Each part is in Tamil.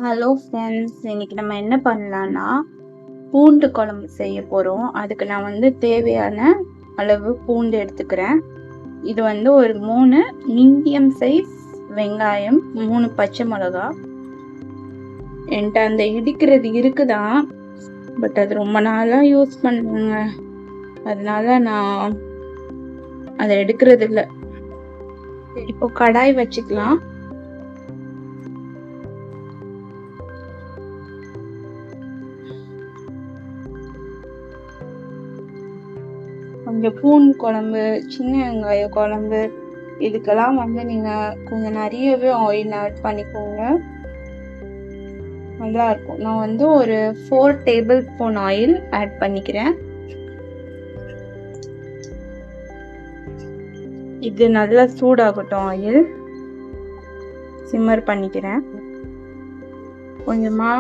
ஹலோ ஃப்ரெண்ட்ஸ், இன்னைக்கு நம்ம என்ன பண்ணலான்னா பூண்டு குழம்பு செய்ய போகிறோம். அதுக்கு நான் தேவையான அளவு பூண்டு எடுத்துக்கிறேன். இது ஒரு 3 மீடியம் சைஸ் வெங்காயம், 3 பச்சை மிளகா. என்கிட்ட அந்த இடிக்கிறது இருக்குதான், பட் அது ரொம்ப நாளாக யூஸ் பண்ணுங்க, அதனால நான் அதை எடுக்கிறது இல்லை. இப்போ கடாய் வச்சுக்கலாம். கொஞ்சம் பூண்டு குழம்பு, சின்ன வெங்காய குழம்பு, இதுக்கெல்லாம் நீங்கள் கொஞ்சம் நிறையவே ஆயில் ஆட் பண்ணிக்கோங்க, நல்லா இருக்கும். நான் ஒரு 4 டேபிள் ஸ்பூன் ஆயில் ஆட் பண்ணிக்கிறேன். இது நல்லா சூடாகட்டும். ஆயில் சிம்மர் பண்ணிக்கிறேன். கொஞ்சமா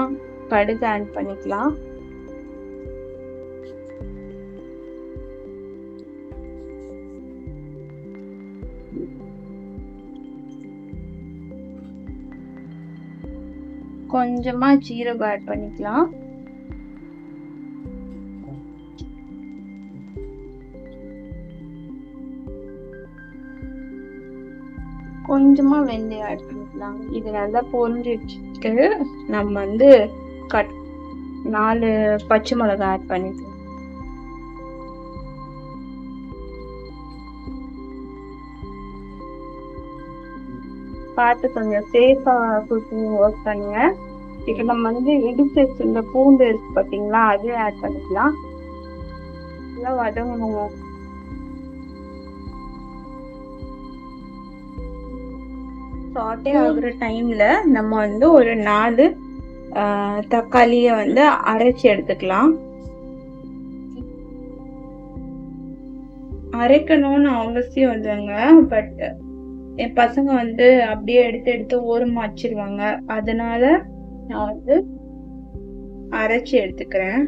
கடுகு ஆட் பண்ணிக்கலாம். கொஞ்சமா ஜீரகம் ஆட் பண்ணிக்கலாம். கொஞ்சமா வெந்தயம் ஆட் பண்ணிக்கலாம். இது நல்லா பொரிஞ்சிட்டு நம்ம 4 பச்சை மிளகாய் ஆட் பண்ணிக்கலாம். பார்த்து கொஞ்சம் சேஃபா ஒர்க் பண்ணுங்க. இப்போ நம்ம இடிச்சு இந்த பூண்டு இருக்கு பார்த்தீங்களா, அதே ஆட் பண்ணிக்கலாம். நல்லா வதங்கணும். சாட்டே ஆகுற டைம்ல நம்ம ஒரு 4 தக்காளியை அரைச்சி எடுத்துக்கலாம். அரைக்கணும்னு அவசியம் இல்லைங்க, பட் என் பசங்க அப்படியே எடுத்து ஓரமா வச்சிருவாங்க, அதனால நான் அரைச்சி எடுத்துக்கிறேன்.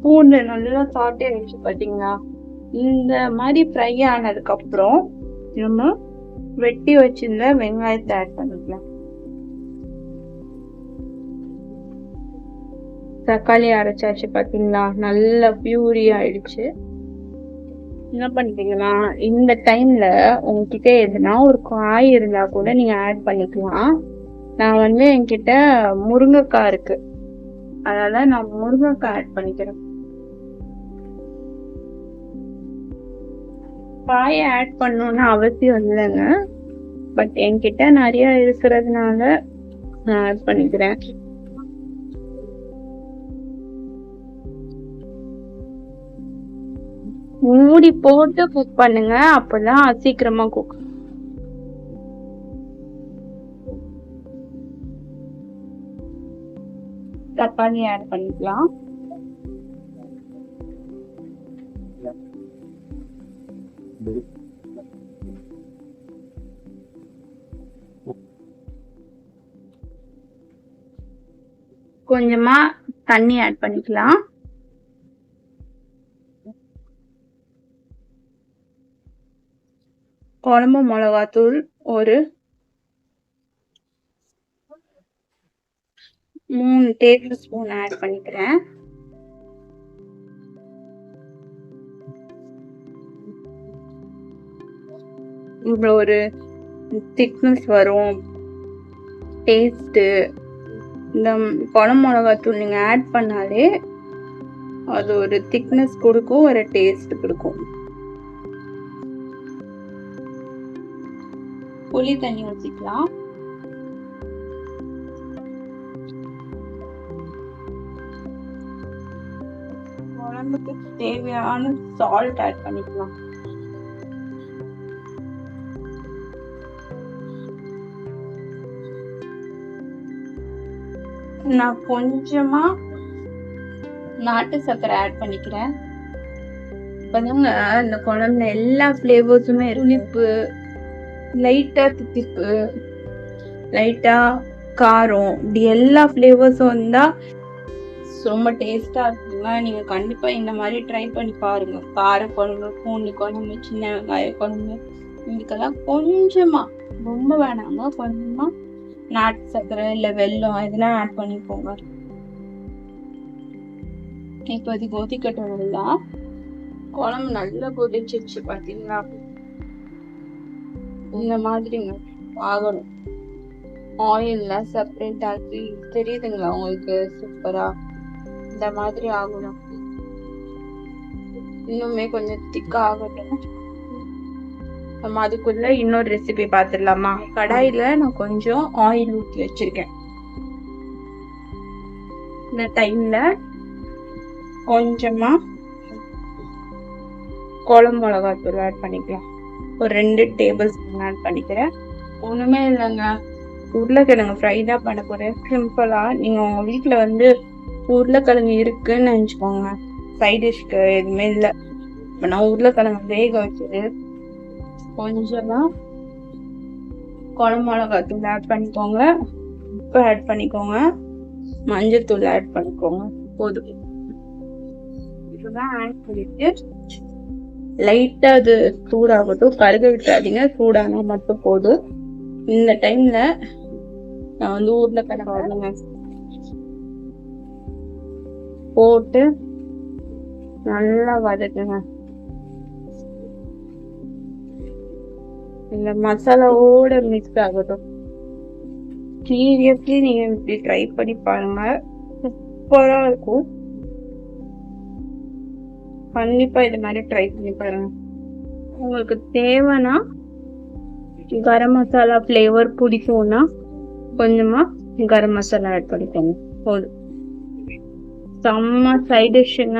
பூண்டு நல்லா சாட்டே வச்சு பார்த்தீங்களா, இந்த மாதிரி ஃப்ரை ஆனதுக்கு அப்புறம் நம்ம வெட்டி வச்சிருந்த வெங்காயத்தை ஆட் பண்ணிக்கலாம். தக்காளி அரைச்சாச்சு பார்த்தீங்களா, நல்லா பியூரி ஆயிடுச்சு. என்ன பண்ணிட்டீங்களா, இந்த டைம்ல உங்ககிட்ட எதுனா ஒரு காய் இருந்தா கூட நீங்க ஆட் பண்ணிக்கலாம். நான் என்கிட்ட முருங்கைக்காய் இருக்கு, அதனால நான் முருங்கைக்காய் ஆட் பண்ணிக்கிறேன். காயை ஆட் பண்ணணும்னு அவசியம் இல்லைங்க, பட் என்கிட்ட நிறைய இருக்கிறதுனால நான் ஆட் பண்ணிக்கிறேன். மூடி போட்டு குக் பண்ணுங்க, அப்பதான் சீக்கிரமா குக். தக்காளி ஆட் பண்ணிக்கலாம். கொஞ்சமா தண்ணி ஆட் பண்ணிக்கலாம். குழம்பு மிளகாத்தூள் ஒரு 3 டேபிள் ஸ்பூன் ஆட் பண்ணிக்கிறேன். இவ்வளோ ஒரு திக்னஸ் வரும், டேஸ்ட்டு. இந்த குழம்பு மிளகாத்தூள் நீங்கள் ஆட் பண்ணாலே அது ஒரு திக்னஸ் கொடுக்கும், ஒரு டேஸ்ட் கொடுக்கும். புளி தண்ணி ஊற்றிக்கலாம். குழம்புக்கு தேவையான சால்ட் ஆட் பண்ணிக்கலாம். நான் கொஞ்சமா நாட்டு சர்க்கரை ஆட் பண்ணிக்கிறேன். இப்பதாங்க இந்த குழம்புல எல்லா ஃப்ளேவர்ஸுமே, புளிப்பு, லைட்டா தித்திப்பு, லைட்டா காரம், இப்படி எல்லா ஃப்ளேவர்ஸும் ரொம்ப டேஸ்டா இருக்குங்க. நீங்க கண்டிப்பா இந்த மாதிரி ட்ரை பண்ணி பாருங்க. கார குழம்பு, பூண்டு குழம்பு, சின்ன வெங்காய குழம்பு, இதுக்கெல்லாம் கொஞ்சமா, ரொம்ப வேணாங்க, கொஞ்சமா நாட்டு சர்க்கரை இல்ல வெல்லம் இதெல்லாம் ஆட் பண்ணிக்கோங்க. இப்போ இது கொதிக்கட்டும்ல, குழம்பு நல்லா கொதிச்சிருச்சு பாத்தீங்களா? இந்த மாதிரிங்க ஆகணும். ஆயில்ல செப்பரேட் ஆக்கி தெரியுதுங்களா உங்களுக்கு? சூப்பரா இந்த மாதிரி ஆகணும். இன்னுமே கொஞ்சம் திக்கா ஆகட்டும். நம்ம அதுக்குள்ள இன்னொரு ரெசிபி பார்த்துடலாமா? கடாயில நான் கொஞ்சம் ஆயில் ஊற்றி வச்சிருக்கேன். இந்த டைம்ல கொஞ்சமா குழம்பு மிளகாத்தூள் ஆட் பண்ணிக்கலாம். ஒரு 2 டேபிள் ஸ்பூன் ஆட் பண்ணிக்கிறேன். ஒண்ணுமே இல்லைங்க, உருளைக்கிழங்கு ஃப்ரை தான் பண்ண போறேன். சிம்பிளா நீங்க உங்க வீட்டுல வந்து உருளைக்கிழங்கு இருக்குன்னு நினைச்சுக்கோங்க. சைட் டிஷ்க்கு எதுவுமே இல்லை. இப்போ நான் உருளைக்கிழங்கு வேக வச்சது, கொஞ்சமா குழம்பு மிளகாத்தூள் ஆட் பண்ணிக்கோங்க, உப்பு ஆட் பண்ணிக்கோங்க, மஞ்சத்தூள் ஆட் பண்ணிக்கோங்க. போதும். இதுதான் ஆட் பண்ணிட்டு லைட்டா அது சூடாகட்டும். கருக விட்டுறாதீங்க, சூடானா மட்டும் போதும். இந்த டைம்ல நான் வந்து உருளைக்கிழங்கு போட்டு நல்லா வதக்குங்க. இந்த மசாலாவோட மிக்ஸ் ஆகட்டும். சீரியஸ்லி நீங்க இப்படி ட்ரை பண்ணி பாருங்க, சூப்பரா இருக்கும். கண்டிப்பா இது மாதிரி ட்ரை பண்ணி பாருங்க. உங்களுக்கு தேவைன்னா கரம் மசாலா ஃப்ளேவர் பிடிக்கும்னா கொஞ்சமா கரம் மசாலா ஆட் பண்ணிக்கோங்க. போதும். செம்ம சைட் டிஷ்ஷுங்க.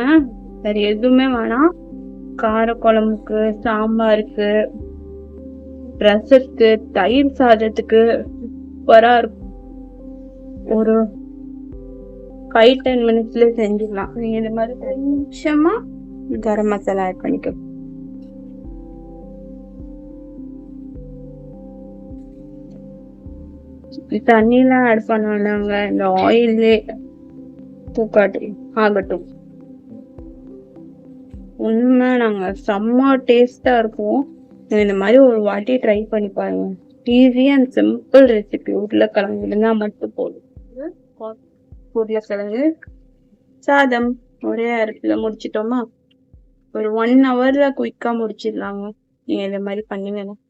வேற எதுவுமே வேணாம். கார குழம்புக்கு, சாம்பாருக்கு, ரசத்துக்கு, தயிர் சாதத்துக்கு சூப்பரா இருக்கும். ஒரு 5-10 மினிட்ஸ்ல செஞ்சிடலாம். நீங்க இந்த மாதிரி கொஞ்சமா கரம் மசாலா ஆட் பண்ணிக்கோ. தண்ணிலாம் ஆட் பண்ணாங்க, இந்த ஆயிலே தூக்காட்டு ஆகட்டும். உண்மை நாங்க செம்ம டேஸ்டா இருக்கும். இந்த மாதிரி ஒரு வாட்டி ட்ரை பண்ணி பாருங்க. Easy and simple recipe. உருளைக்கிழங்கு இருந்தா மட்டும் போதும். உருளைக்கிழங்கு சாதம் ஒரே அரிசியில முடிச்சிட்டோமா? ஒரு 1 ஹவர்ல குயிக்கா முடிச்சிடலாங்க. நீங்க இந்த மாதிரி பண்ணி வேணும்.